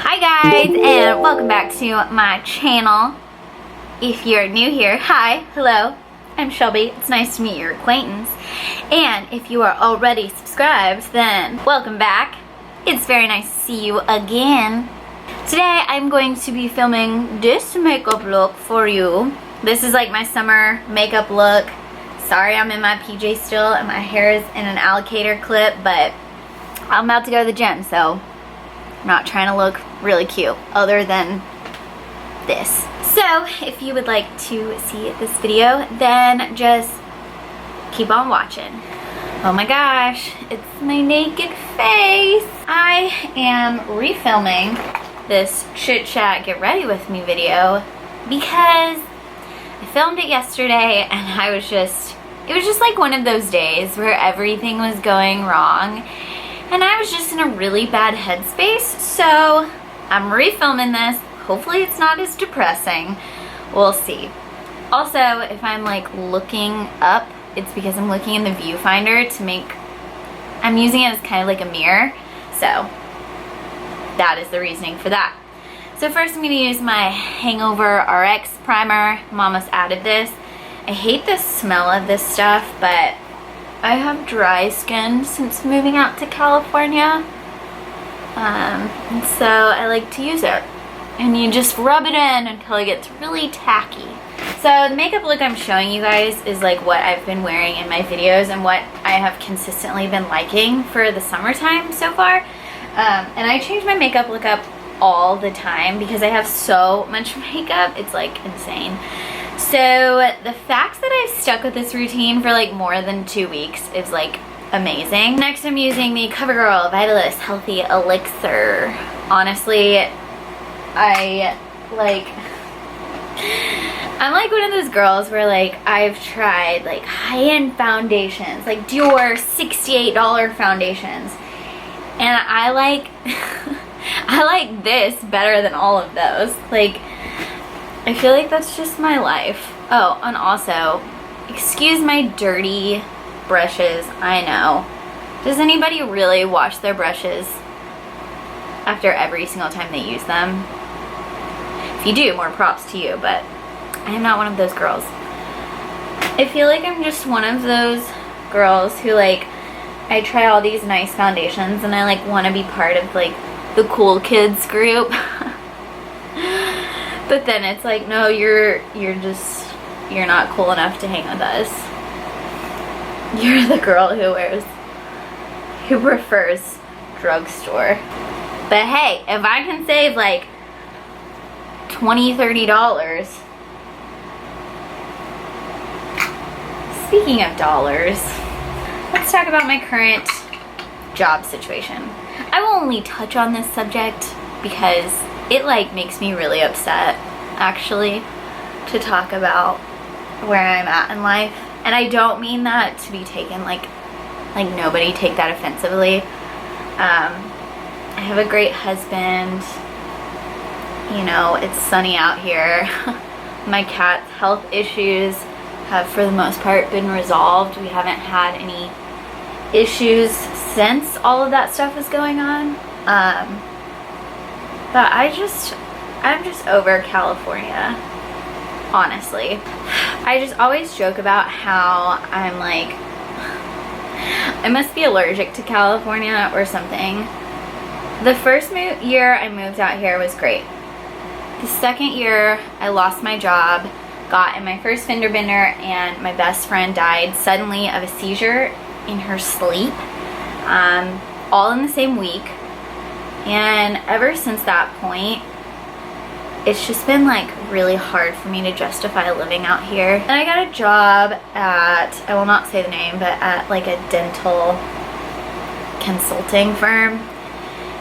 Hi guys, and welcome back to my channel. If you're new here, hi, hello, I'm Shelby. It's nice to meet your acquaintance. And if you are already subscribed, then welcome back. It's very nice to see you again. Today I'm going to be filming this makeup look for you. This is like my summer makeup look. Sorry I'm in my PJ still and my hair is in an alligator clip, but I'm about to go to the gym, so I'm not trying to look really cute other than this. So if you would like to see this video, then just keep on watching. Oh my gosh, it's my naked face. I am refilming this chit chat get ready with me video because I filmed it yesterday and it was just like one of those days where everything was going wrong and I was just in a really bad headspace, so I'm refilming this. Hopefully it's not as depressing. We'll see. Also, if I'm like looking up, it's because I'm looking in the viewfinder I'm using it as kind of like a mirror, so that is the reasoning for that. So first I'm going to use my Hangover RX primer. I'm almost added this. I hate the smell of this stuff, but I have dry skin since moving out to California, and so I like to use it. And you just rub it in until it gets really tacky. So the makeup look I'm showing you guys is like what I've been wearing in my videos and what I have consistently been liking for the summertime so far. And I change my makeup look up all the time because I have so much makeup. It's like insane. So the fact that I've stuck with this routine for like more than 2 weeks is like amazing. Next I'm using the COVERGIRL Vitalist Healthy Elixir. Honestly, I'm like one of those girls where like I've tried like high-end foundations, like Dior $68 foundations, and I like I like this better than all of those. Like, I feel like that's just my life. Oh, and also, excuse my dirty brushes, I know. Does anybody really wash their brushes after every single time they use them? If you do, more props to you, but I am not one of those girls. I feel like I'm just one of those girls who like, I try all these nice foundations and I like want to be part of like the cool kids group. But then it's like, no, you're not cool enough to hang with us. You're the girl who prefers drugstore. But hey, if I can save like $20–30. Speaking of dollars, let's talk about my current job situation. I will only touch on this subject because it like makes me really upset actually to talk about where I'm at in life, and I don't mean that to be taken like nobody take that offensively. I have a great husband. You know, it's sunny out here. My cat's health issues have for the most part been resolved. We haven't had any issues since all of that stuff is going on. But I'm just over California, honestly. I just always joke about how I'm like, I must be allergic to California or something. The first year I moved out here was great. The second year I lost my job, got in my first fender bender, and my best friend died suddenly of a seizure in her sleep, all in the same week. And ever since that point, it's just been like really hard for me to justify living out here. And I got a job at, I will not say the name, but at like a dental consulting firm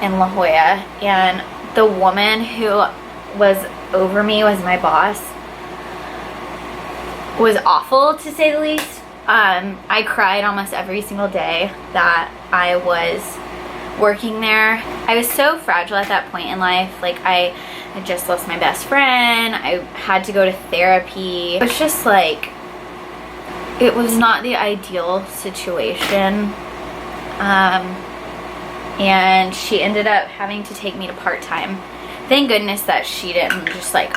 in La Jolla, and the woman who was over me, was my boss, was awful to say the least. I cried almost every single day that I was working there. I was so fragile at that point in life. Like I had just lost my best friend. I had to go to therapy. It was just like, it was not the ideal situation. and she ended up having to take me to part-time. Thank goodness that she didn't just like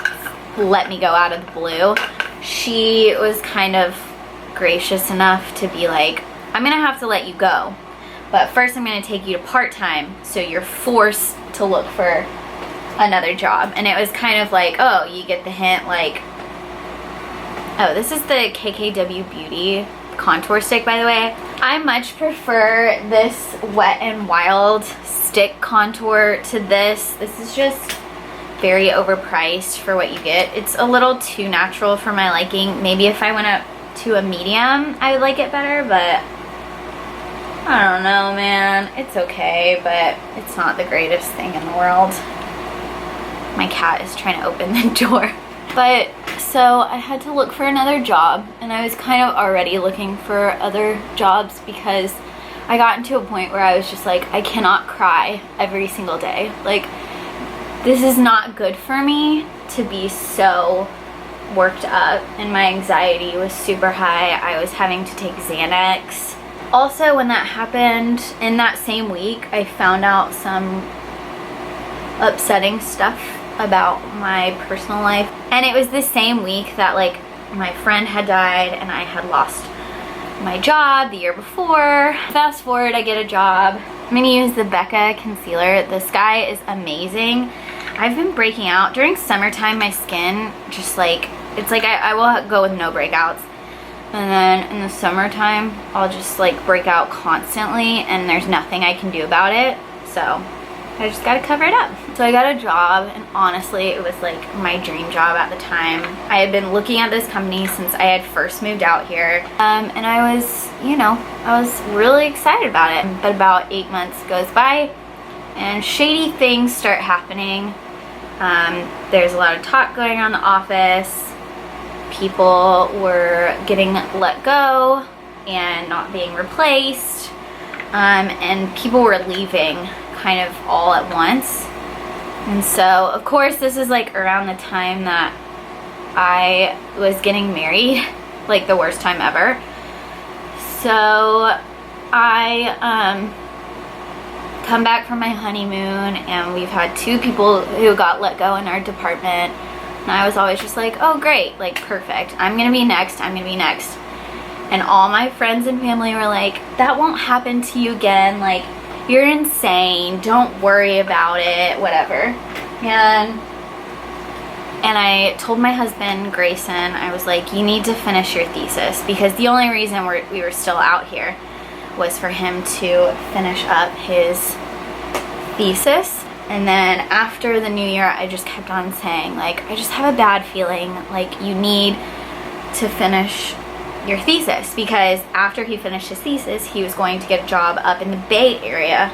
let me go out of the blue. She was kind of gracious enough to be like, I'm gonna have to let you go, but first I'm gonna take you to part-time, so you're forced to look for another job. And it was kind of like, oh, you get the hint, like, oh, this is the KKW Beauty contour stick, by the way. I much prefer this Wet n Wild stick contour to this. This is just very overpriced for what you get. It's a little too natural for my liking. Maybe if I went up to a medium, I would like it better, but I don't know, man. It's okay, but it's not the greatest thing in the world. My cat is trying to open the door. But so I had to look for another job, and I was kind of already looking for other jobs because I got into a point where I was just like, I cannot cry every single day. Like, this is not good for me to be so worked up, and my anxiety was super high. I was having to take Xanax. Also, when that happened, in that same week, I found out some upsetting stuff about my personal life. And it was the same week that like my friend had died and I had lost my job the year before. Fast forward, I get a job. I'm gonna use the BECCA concealer. This guy is amazing. I've been breaking out. During summertime, my skin just like, it's like I will go with no breakouts. And then in the summertime, I'll just like break out constantly and there's nothing I can do about it. So I just gotta cover it up. So I got a job, and honestly, it was like my dream job at the time. I had been looking at this company since I had first moved out here. And I was, you know, I was really excited about it. But about 8 months goes by and shady things start happening. There's a lot of talk going on in the office. People were getting let go and not being replaced. And people were leaving kind of all at once. And so of course this is like around the time that I was getting married, like the worst time ever. So I come back from my honeymoon, and we've had 2 people who got let go in our department, and I was always just like, oh great, like perfect, I'm gonna be next, I'm gonna be next. And all my friends and family were like, that won't happen to you again, like, you're insane, don't worry about it, whatever. And I told my husband, Grayson, I was like, you need to finish your thesis, because the only reason we were still out here was for him to finish up his thesis. And then after the new year, I just kept on saying, like, I just have a bad feeling, like, you need to finish your thesis, because after he finished his thesis, he was going to get a job up in the Bay Area.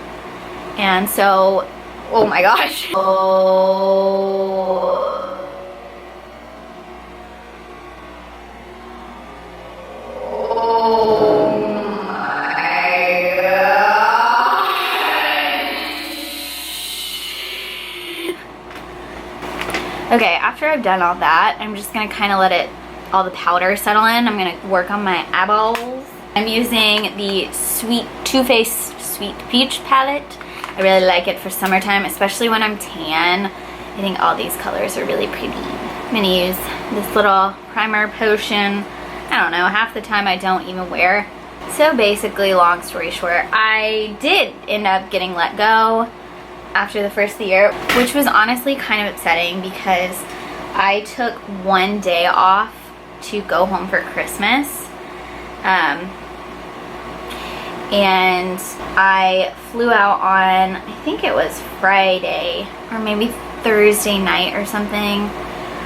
And so, oh my gosh. Okay, after I've done all that, I'm just gonna kind of let all the powder settle in. I'm gonna work on my eyeballs. I'm using the Too Faced Sweet Peach palette. I really like it for summertime, especially when I'm tan. I think all these colors are really pretty. I'm gonna use this little primer potion. I don't know, half the time I don't even wear. So basically, long story short, I did end up getting let go after the first of the year, which was honestly kind of upsetting because I took 1 day off to go home for Christmas. And I flew out on, I think it was Friday or maybe Thursday night or something.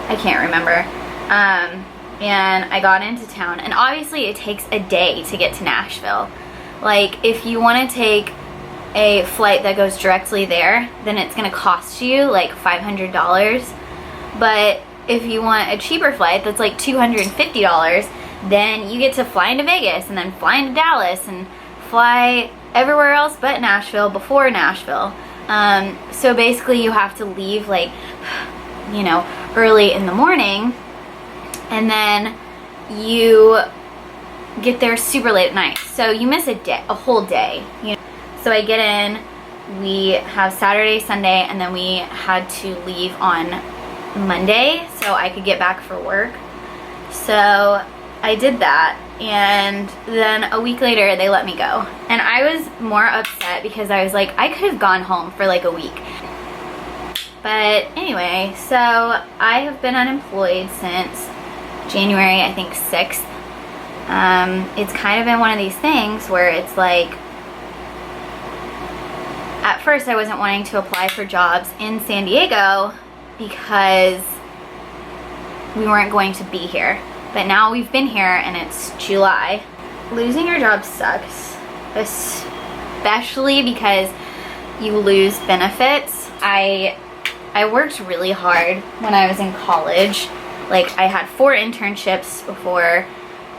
I can't remember. And I got into town, and obviously it takes a day to get to Nashville. Like, if you want to take a flight that goes directly there, then it's gonna cost you like $500. But if you want a cheaper flight that's like $250, then you get to fly into Vegas and then fly into Dallas and fly everywhere else but Nashville before Nashville. So basically you have to leave like, you know, early in the morning, and then you get there super late at night. So you miss a whole day, you know? So I get in we have Saturday, Sunday, and then we had to leave on Monday so I could get back for work. So I did that, and then a week later they let me go. And I was more upset because I was like, I could have gone home for like a week. But anyway, so I have been unemployed since January, I think 6th. It's kind of been one of these things where it's like, at first I wasn't wanting to apply for jobs in San Diego because we weren't going to be here. But now we've been here and it's July. Losing your job sucks, especially because you lose benefits. I worked really hard when I was in college. Like, I had 4 internships before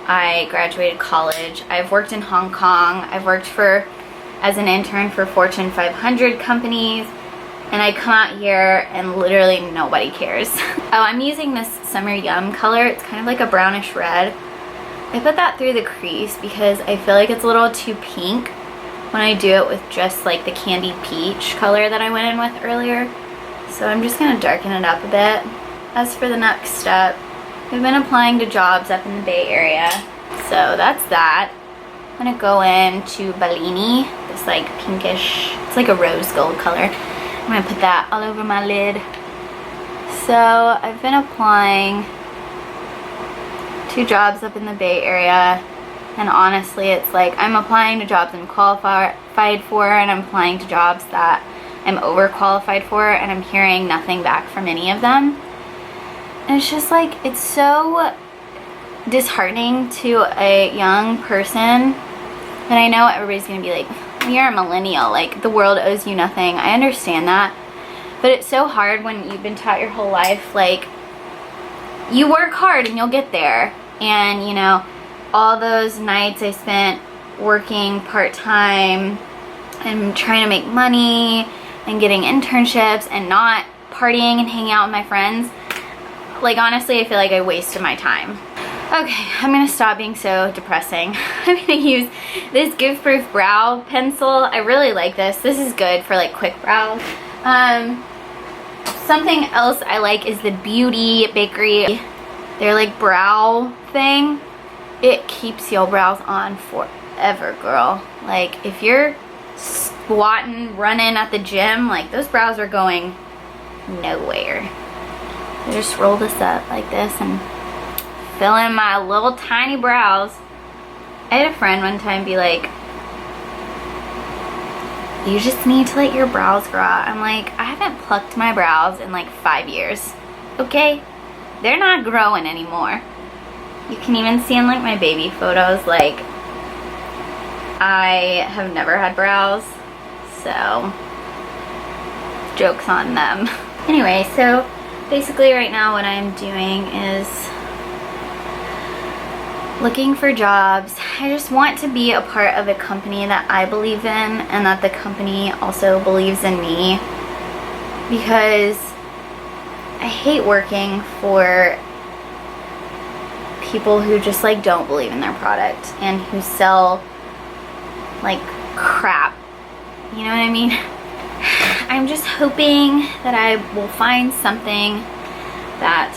I graduated college. I've worked in Hong Kong. I've worked as an intern for Fortune 500 companies. And I come out here and literally nobody cares. Oh, I'm using this Summer Yum color. It's kind of like a brownish red. I put that through the crease because I feel like it's a little too pink when I do it with just like the candy peach color that I went in with earlier. So I'm just gonna darken it up a bit. As for the next step, I've been applying to jobs up in the Bay Area. So that's that. I'm gonna go into Bellini, this like pinkish, it's like a rose gold color. I'm gonna put that all over my lid. So I've been applying to jobs up in the Bay Area, and honestly it's like I'm applying to jobs I'm qualified for, and I'm applying to jobs that I'm overqualified for, and I'm hearing nothing back from any of them. And it's just like, it's so disheartening to a young person. And I know everybody's gonna be like, you're a millennial, like the world owes you nothing. I understand that, but it's so hard when you've been taught your whole life, like, you work hard and you'll get there. And you know, all those nights I spent working part-time and trying to make money and getting internships and not partying and hanging out with my friends, like honestly I feel like I wasted my time. Okay, I'm gonna stop being so depressing. I'm gonna use this Give Proof Brow Pencil. I really like this. This is good for like quick brows. Something else I like is the Beauty Bakery. They're like brow thing. It keeps your brows on forever, girl. Like if you're squatting, running at the gym, like those brows are going nowhere. I just roll this up like this and fill in my little tiny brows. I had a friend one time be like, you just need to let your brows grow out. I'm like, I haven't plucked my brows in like 5 years, okay? They're not growing anymore. You can even see in like my baby photos, like I have never had brows, so joke's on them. Anyway, so basically right now what I'm doing is looking for jobs. I just want to be a part of a company that I believe in and that the company also believes in me, because I hate working for people who just like don't believe in their product and who sell like crap. You know what I mean? I'm just hoping that I will find something that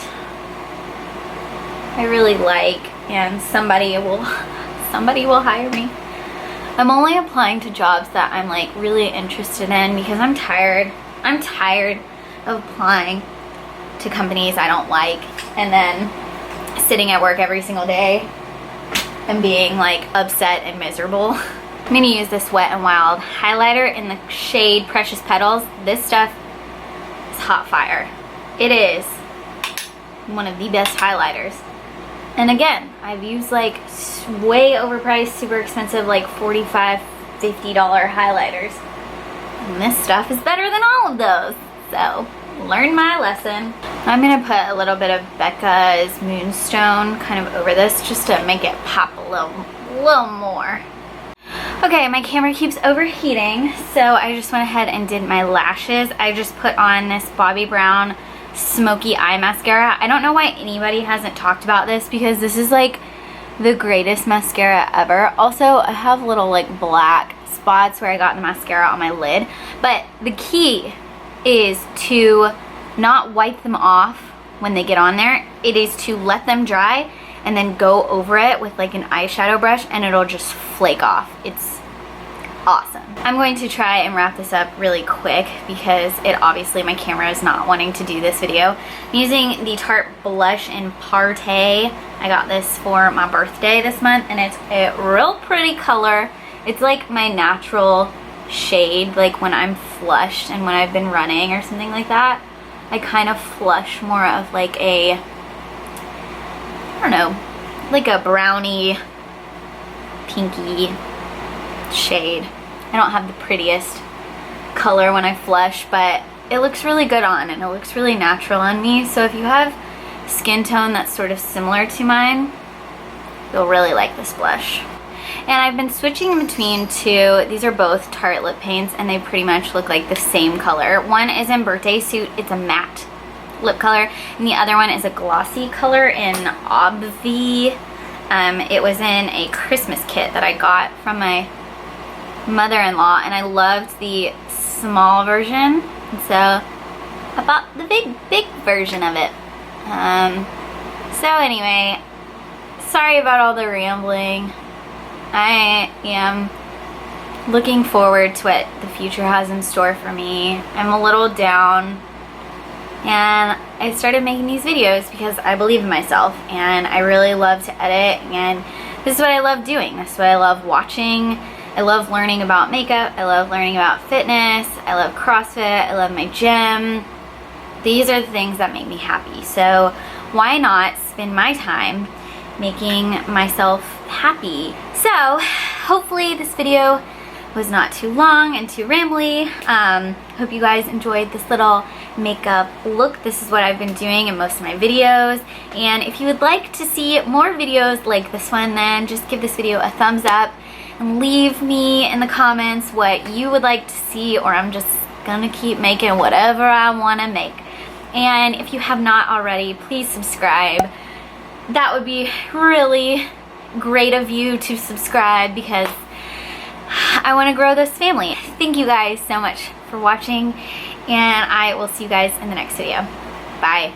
I really like and somebody will hire me. I'm only applying to jobs that I'm like really interested in because I'm tired of applying to companies I don't like and then sitting at work every single day and being like upset and miserable. I'm gonna use this Wet n Wild highlighter in the shade Precious Petals. This stuff is hot fire. It is one of the best highlighters. And again, I've used like way overpriced, super expensive, like $45, $50 highlighters. And this stuff is better than all of those. So, learn my lesson. I'm gonna put a little bit of BECCA's Moonstone kind of over this just to make it pop a little more. Okay, my camera keeps overheating, so I just went ahead and did my lashes. I just put on this Bobbi Brown Smoky Eye Mascara. I don't know why anybody hasn't talked about this because this is like the greatest mascara ever. Also, I have little like black spots spots where I got the mascara on my lid. But the key is to not wipe them off when they get on there. It is to let them dry and then go over it with like an eyeshadow brush, and it'll just flake off. It's awesome. I'm going to try and wrap this up really quick because obviously my camera is not wanting to do this video. I'm using the Tarte blush in Parte. I got this for my birthday this month, and it's a real pretty color. It's like my natural shade, like when I'm flushed and when I've been running or something like that. I kind of flush more of like a, I don't know, like a brownie, pinky shade. I don't have the prettiest color when I flush, but it looks really good on, and it looks really natural on me. So if you have skin tone that's sort of similar to mine, you'll really like this blush. And I've been switching between two. These are both Tarte lip paints, and they pretty much look like the same color. One is in Birthday Suit. It's a matte lip color, and the other one is a glossy color in Obvi. It was in a Christmas kit that I got from my mother-in-law, and I loved the small version, and so I bought the big version of it. So anyway, sorry about all the rambling. I am looking forward to what the future has in store for me. I'm a little down, and I started making these videos because I believe in myself, and I really love to edit, and this is what I love doing. This is what I love watching. I love learning about makeup. I love learning about fitness. I love CrossFit. I love my gym. These are the things that make me happy. So why not spend my time making myself happy? So hopefully this video was not too long and too rambly. Hope you guys enjoyed this little makeup look. This is what I've been doing in most of my videos, and if you would like to see more videos like this one, then just give this video a thumbs up and leave me in the comments what you would like to see, or I'm just gonna keep making whatever I want to make. And if you have not already, please subscribe. That would be really great of you to subscribe because I want to grow this family. Thank you guys so much for watching, and I will see you guys in the next video. Bye.